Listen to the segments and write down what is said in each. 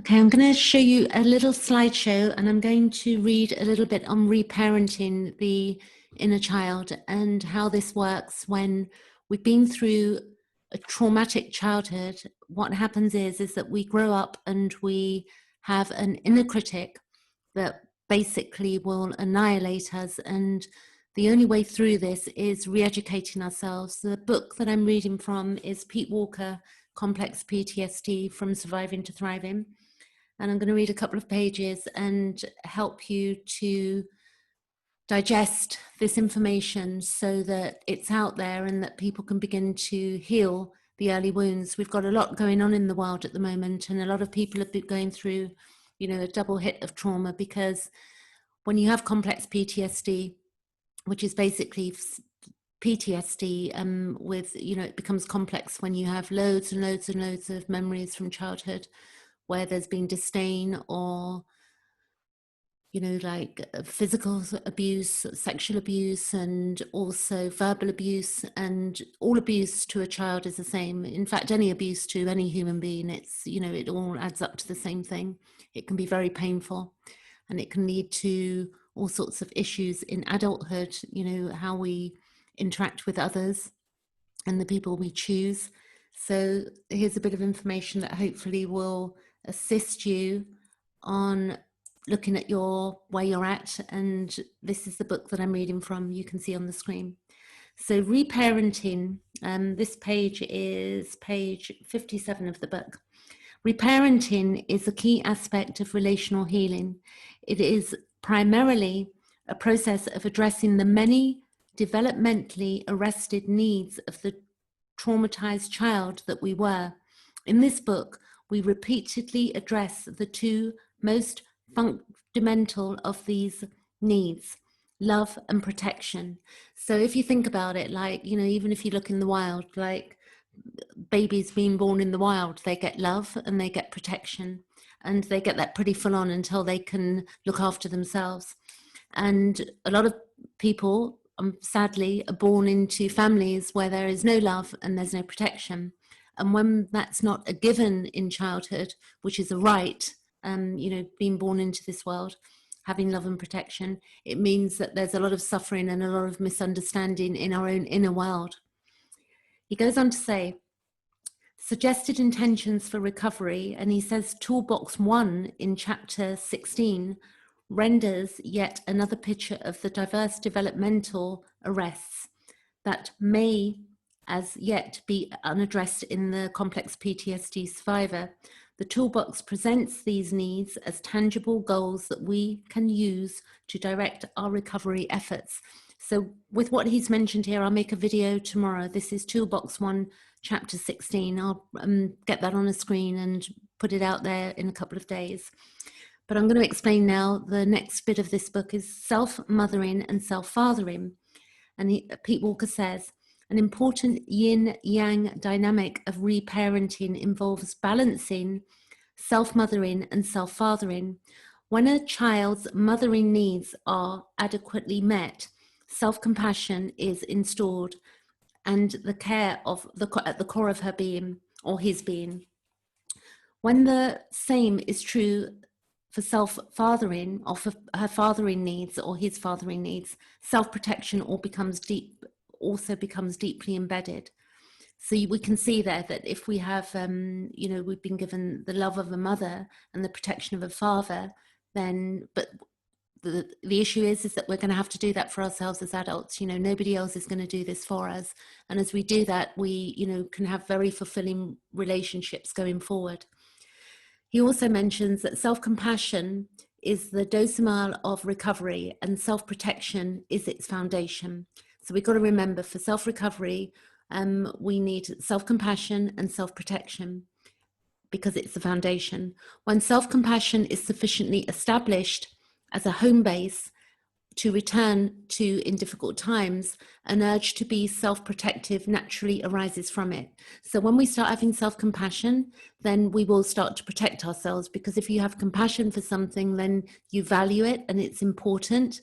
Okay, I'm going to show you a little slideshow, and I'm going to read a little bit on reparenting the inner child and how this works when we've been through a traumatic childhood. What happens is that we grow up and we have an inner critic that basically will annihilate us, and the only way through this is re-educating ourselves. The book that I'm reading from is Pete Walkers Complex PTSD, From Surviving to Thriving. And I'm going to read a couple of pages and help you to digest this information so that it's out there and that people can begin to heal the early wounds. We've got a lot going on in the world at the moment, and a lot of people have been going through, a double hit of trauma, because when you have complex PTSD, which is basically PTSD with, it becomes complex when you have loads and loads and loads of memories from childhood where there's been disdain or, like physical abuse, sexual abuse, and also verbal abuse, and all abuse to a child is the same. In fact, any abuse to any human being, it's, it all adds up to the same thing. It can be very painful, and it can lead to all sorts of issues in adulthood, how we interact with others and the people we choose. So here's a bit of information that hopefully will assist you on looking at where you're at. And this is the book that I'm reading from, you can see on the screen. So Reparenting, this page is page 57 of the book. Reparenting is a key aspect of relational healing. It is primarily a process of addressing the many developmentally arrested needs of the traumatized child that we were. In this book, we repeatedly address the two most fundamental of these needs: love and protection. So if you think about it, like, even if you look in the wild, like babies being born in the wild, they get love and they get protection, and they get that pretty full on until they can look after themselves. And a lot of people, sadly, are born into families where there is no love and there's no protection. And when that's not a given in childhood, which is a right, being born into this world, having love and protection, it means that there's a lot of suffering and a lot of misunderstanding in our own inner world. He goes on to say, suggested intentions for recovery, and he says Toolbox 1 in chapter 16 renders yet another picture of the diverse developmental arrests that may as yet be unaddressed in the complex PTSD survivor. The toolbox presents these needs as tangible goals that we can use to direct our recovery efforts. So with what he's mentioned here, I'll make a video tomorrow. This is Toolbox 1, chapter 16. I'll get that on a screen and put it out there in a couple of days. But I'm going to explain now, the next bit of this book is self-mothering and self-fathering. And Pete Walkers says, an important yin-yang dynamic of reparenting involves balancing self-mothering and self-fathering. When a child's mothering needs are adequately met, self-compassion is installed and the care of at the core of her being or his being. When the same is true for self-fathering or for her fathering needs or his fathering needs, self-protection also becomes deeply embedded. So we can see there that if we have, we've been given the love of a mother and the protection of a father, then, but the issue is that we're going to have to do that for ourselves as adults. Nobody else is going to do this for us. And as we do that, we, can have very fulfilling relationships going forward. He also mentions that self-compassion is the decimale of recovery and self-protection is its foundation. So we've got to remember, for self-recovery, we need self-compassion and self-protection because it's the foundation. When self-compassion is sufficiently established as a home base to return to in difficult times, an urge to be self-protective naturally arises from it. So when we start having self-compassion, then we will start to protect ourselves, because if you have compassion for something, then you value it and it's important.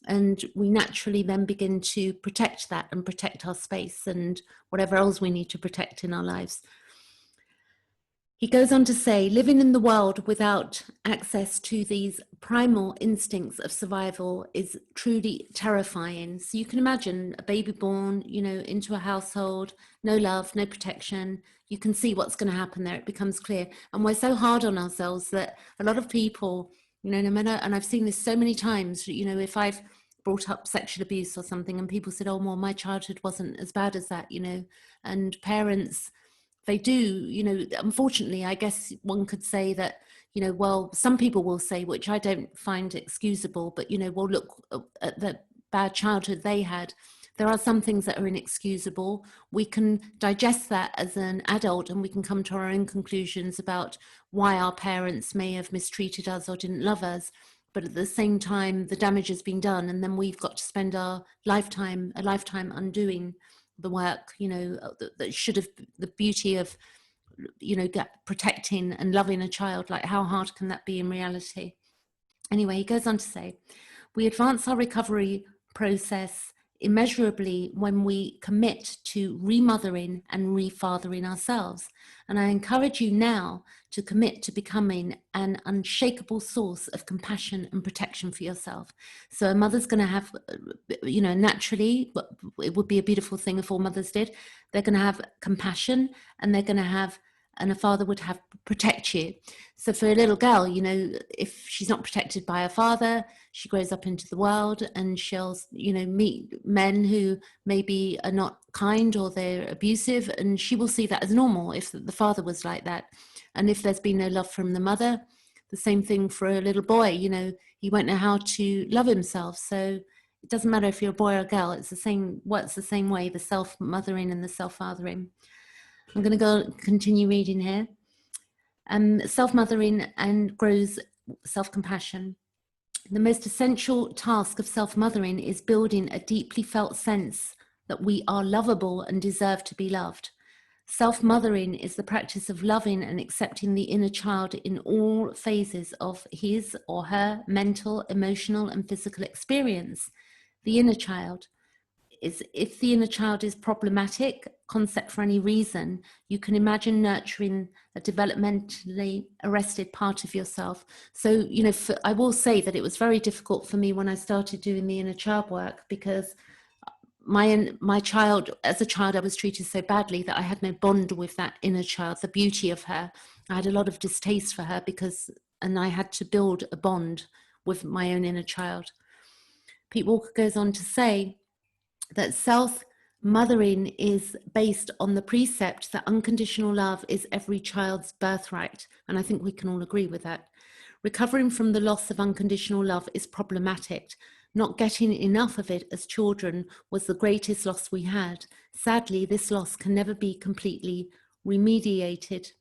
And we naturally then begin to protect that and protect our space and whatever else we need to protect in our lives. He goes on to say, living in the world without access to these primal instincts of survival is truly terrifying. So you can imagine a baby born, you know, into a household, no love, no protection. You can see what's going to happen there. It becomes clear. And we're so hard on ourselves that a lot of people, you know, no matter, and I've seen this so many times, you know, if I've brought up sexual abuse or something and people said, oh, well, my childhood wasn't as bad as that, you know, and parents, they do, you know, unfortunately, I guess one could say that, you know, well, some people will say, which I don't find excusable, but, you know, well, look at the bad childhood they had. There are some things that are inexcusable. We can digest that as an adult and we can come to our own conclusions about why our parents may have mistreated us or didn't love us. But at the same time, the damage has been done, and then we've got to spend our lifetime, a lifetime undoing the work, you know, that should have, the beauty of, you know, protecting and loving a child. Like, how hard can that be in reality? Anyway, he goes on to say, we advance our recovery process immeasurably when we commit to remothering and refathering ourselves. And I encourage you now to commit to becoming an unshakable source of compassion and protection for yourself. So a mother's going to have, you know, naturally, it would be a beautiful thing if all mothers did. They're going to have compassion, and they're going to have, and a father would have protect you. So for a little girl, you know, if she's not protected by her father, she grows up into the world and she'll, you know, meet men who maybe are not kind or they're abusive, and she will see that as normal if the father was like that. And if there's been no love from the mother, the same thing for a little boy, you know, he won't know how to love himself. So it doesn't matter if you're a boy or a girl, it's the same, works the same way, the self-mothering and the self-fathering. I'm going to go continue reading here. Self-mothering and grows self-compassion. The most essential task of self-mothering is building a deeply felt sense that we are lovable and deserve to be loved. Self-mothering is the practice of loving and accepting the inner child in all phases of his or her mental, emotional, and physical experience. The inner child is, if the inner child is problematic concept for any reason, you can imagine nurturing a developmentally arrested part of yourself. So, you know, I will say that it was very difficult for me when I started doing the inner child work, because my child, as a child, I was treated so badly that I had no bond with that inner child, the beauty of her. I had a lot of distaste for her and I had to build a bond with my own inner child. Pete Walker goes on to say that self-mothering is based on the precept that unconditional love is every child's birthright. And I think we can all agree with that. Recovering from the loss of unconditional love is problematic. Not getting enough of it as children was the greatest loss we had. Sadly, this loss can never be completely remediated,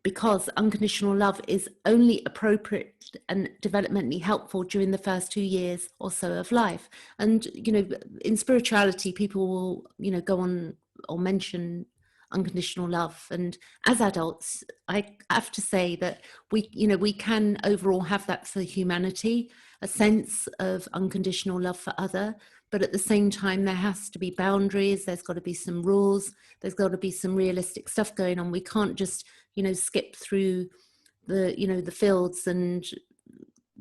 because unconditional love is only appropriate and developmentally helpful during the first 2 years or so of life. And, you know, in spirituality, people will, you know, go on or mention unconditional love. And as adults, I have to say that we can overall have that for humanity, a sense of unconditional love for other, but at the same time, there has to be boundaries. There's got to be some rules. There's got to be some realistic stuff going on. We can't just, you know, skip through the, you know, the fields and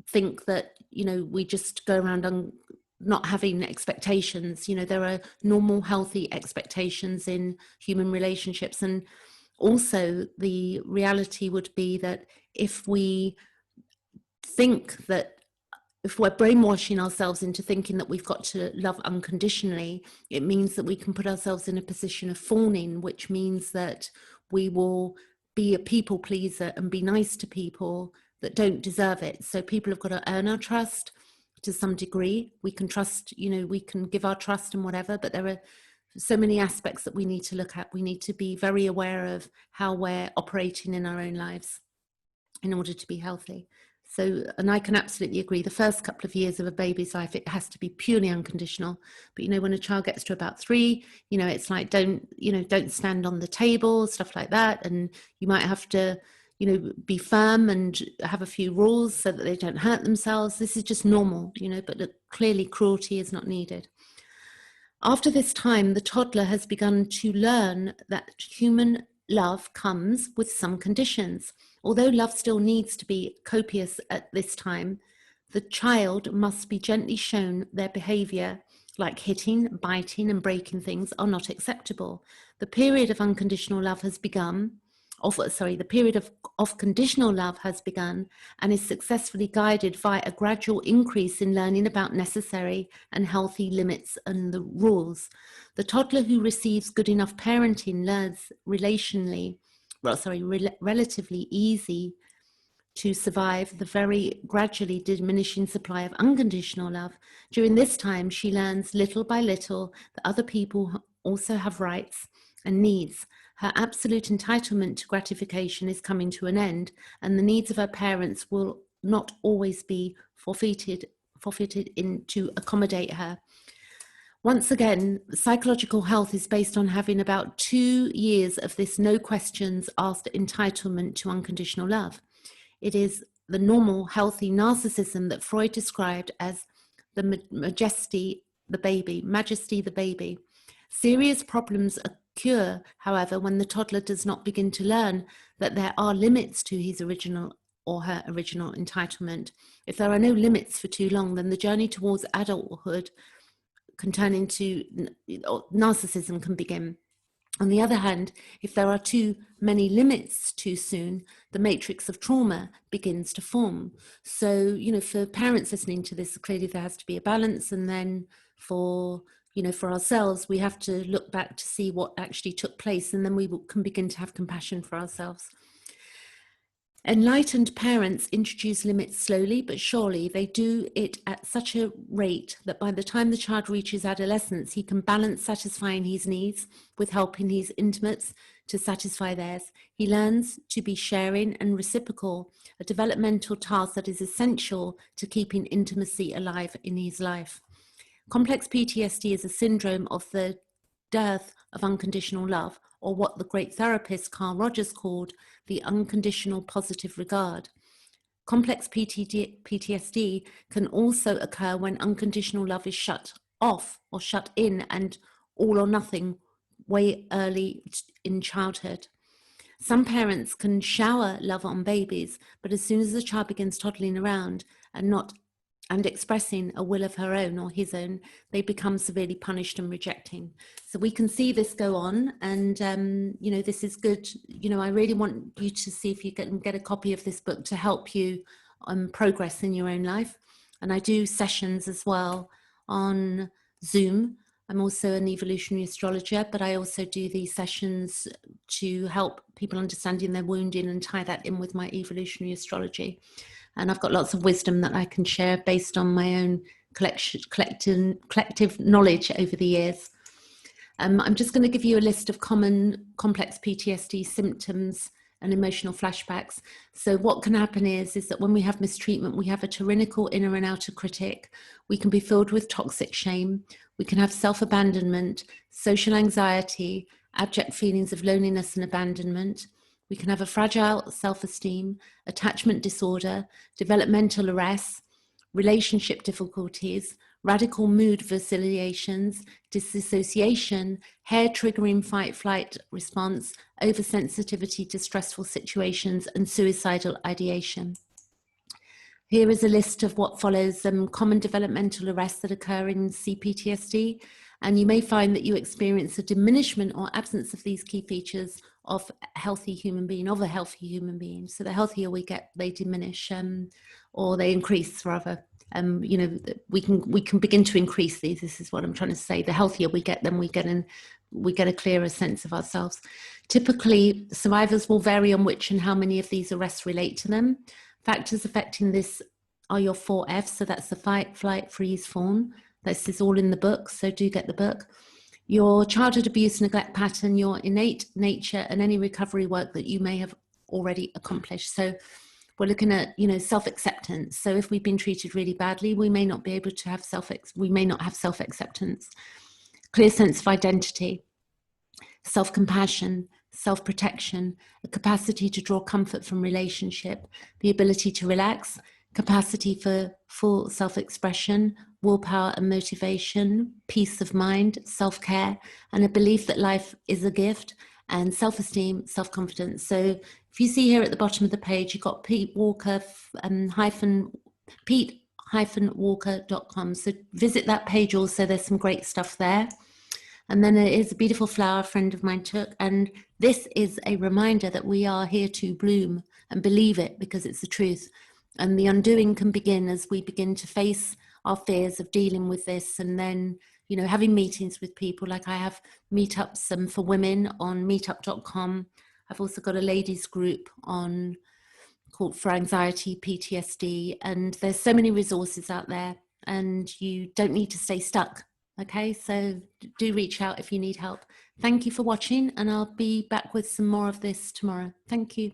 think that, you know, we just go around not having expectations. You know, there are normal, healthy expectations in human relationships. And also the reality would be that if we think that, if we're brainwashing ourselves into thinking that we've got to love unconditionally, it means that we can put ourselves in a position of fawning, which means that we will be a people pleaser and be nice to people that don't deserve it. So people have got to earn our trust to some degree. We can trust, you know, we can give our trust and whatever, but there are so many aspects that we need to look at. We need to be very aware of how we're operating in our own lives in order to be healthy. So, and I can absolutely agree, the first couple of years of a baby's life, it has to be purely unconditional. But, you know, when a child gets to about 3, you know, it's like, don't stand on the table, stuff like that. And you might have to, you know, be firm and have a few rules so that they don't hurt themselves. This is just normal, you know, but clearly cruelty is not needed. After this time, the toddler has begun to learn that human love comes with some conditions. Although love still needs to be copious at this time, the child must be gently shown their behavior, like hitting, biting, and breaking things, are not acceptable. The period of unconditional love has begun. The period of conditional love has begun and is successfully guided via a gradual increase in learning about necessary and healthy limits and the rules. The toddler who receives good enough parenting learns relatively easy to survive the very gradually diminishing supply of unconditional love. During this time, she learns little by little that other people also have rights and needs. Her absolute entitlement to gratification is coming to an end, and the needs of her parents will not always be forfeited in to accommodate her. Once again, psychological health is based on having about 2 years of this no questions asked entitlement to unconditional love. It is the normal, healthy narcissism that Freud described as the majesty, the baby. Serious problems occur, however, when the toddler does not begin to learn that there are limits to his original or her original entitlement. If there are no limits for too long, then the journey towards adulthood can turn into narcissism can begin. On the other hand, if there are too many limits too soon, the matrix of trauma begins to form. So, for parents listening to this, clearly there has to be a balance. And then for ourselves, we have to look back to see what actually took place. And then we can begin to have compassion for ourselves. Enlightened parents introduce limits slowly but surely. They do it at such a rate that by the time the child reaches adolescence, he can balance satisfying his needs with helping his intimates to satisfy theirs. He learns to be sharing and reciprocal, a developmental task that is essential to keeping intimacy alive in his life. Complex PTSD is a syndrome of the dearth of unconditional love, or what the great therapist Carl Rogers called the unconditional positive regard. Complex PTSD can also occur when unconditional love is shut off or shut in and all or nothing way early in childhood. Some parents can shower love on babies, but as soon as the child begins toddling around and expressing a will of her own or his own, they become severely punished and rejecting. So we can see this go on, and this is good. I really want you to see if you can get a copy of this book to help you progress in your own life. And I do sessions as well on Zoom. I'm also an evolutionary astrologer, but I also do these sessions to help people understanding their wounding and tie that in with my evolutionary astrology. And I've got lots of wisdom that I can share based on my own collective knowledge over the years. I'm just going to give you a list of common complex PTSD symptoms and emotional flashbacks. So what can happen is that when we have mistreatment, we have a tyrannical inner and outer critic. We can be filled with toxic shame. We can have self-abandonment, social anxiety, abject feelings of loneliness and abandonment. We can have a fragile self-esteem, attachment disorder, developmental arrests, relationship difficulties, radical mood vacillations, disassociation, hair-triggering fight-flight response, oversensitivity to stressful situations, and suicidal ideation. Here is a list of what follows common developmental arrests that occur in CPTSD, and you may find that you experience a diminishment or absence of these key features of a healthy human being. So the healthier we get, they diminish or they increase rather. We can begin to increase these. This is what I'm trying to say. The healthier we get, then we get a clearer sense of ourselves. Typically, survivors will vary on which and how many of these arrests relate to them. Factors affecting this are your 4 Fs. So that's the fight, flight, freeze, fawn. This is all in the book, so do get the book. Your childhood abuse neglect pattern, your innate nature, and any recovery work that you may have already accomplished. So we're looking at, self-acceptance. So if we've been treated really badly, we may not be able to have self-acceptance. Clear sense of identity, self-compassion, self-protection, a capacity to draw comfort from relationship, the ability to relax, capacity for full self-expression, willpower and motivation, peace of mind, self-care, and a belief that life is a gift and self-esteem, self-confidence. So if you see here at the bottom of the page, you've got Pete Walker Pete-Walker.com. So visit that page also. There's some great stuff there. And then it is a beautiful flower a friend of mine took. And this is a reminder that we are here to bloom and believe it, because it's the truth. And the undoing can begin as we begin to face our fears of dealing with this. And then, you know, having meetings with people. Like I have meetups for women on meetup.com. I've also got a ladies group on called For Anxiety, PTSD. And there's so many resources out there, and you don't need to stay stuck. Okay, so do reach out if you need help. Thank you for watching, and I'll be back with some more of this tomorrow. Thank you.